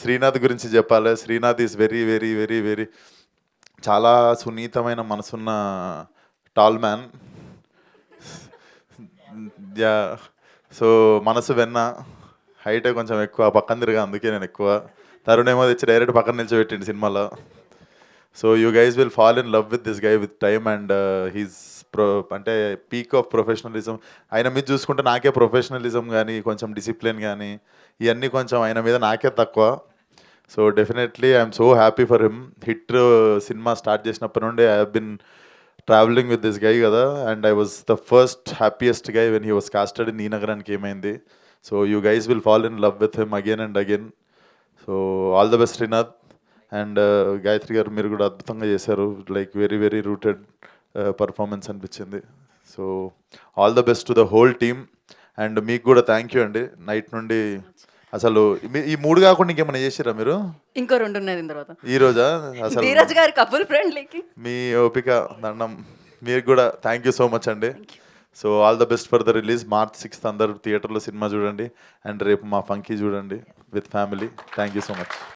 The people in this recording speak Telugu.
శ్రీనాథ్ గురించి చెప్పాలి. Srinath is very very very very చాలా సున్నితమైన మనసున్న టాల్ మ్యాన్. యా, సో మనసు వెన్న, హైటే కొంచెం ఎక్కువ, పక్కన తిరిగా, అందుకే నేను ఎక్కువ. తరుణ్ ఏమో తెచ్చి డైరెక్ట్ పక్కన నిల్చోబెట్టిండు సినిమాలో. So you guys will fall in love with this guy with time and he's అంటే పీక్ ఆఫ్ ప్రొఫెషనలిజం. ఆయన మీద చూసుకుంటే నాకే ప్రొఫెషనలిజం కానీ కొంచెం డిసిప్లిన్ కానీ ఇవన్నీ కొంచెం ఆయన మీద నాకే తక్కువ. So definitely I'm so happy for him. Hit సినిమా స్టార్ట్ చేసినప్పటి నుండి I have been travelling with this guy కదా, and I was the first happiest guy when he was casted in ఈ నగరానికి ఏమైంది. So you guys will fall in love with him again and again. So all the best Srinath. And Gayathri garu మీరు కూడా అద్భుతంగా చేశారు, like very very rooted performance అనిపించింది. So all the best to the whole team. And మీకు కూడా థ్యాంక్ యూ అండి. నైట్ నుండి అసలు ఈ 3 కాకుండా ఇంకేమైనా చేసిరా మీరు? ఇంకో 2 ఉన్నాయి దీని తర్వాత. ఈ రోజా అసలు ధీరజ్ గారి కపుల్ ఫ్రెండ్లీకి మీ ఓపిక దండం. మీరు కూడా థ్యాంక్ యూ సో మచ్ అండి. So all the best for the release. March 6th అందరు థియేటర్లో సినిమా చూడండి. అండ్ రేపు మా ఫంకీ చూడండి with family. Thank you so much.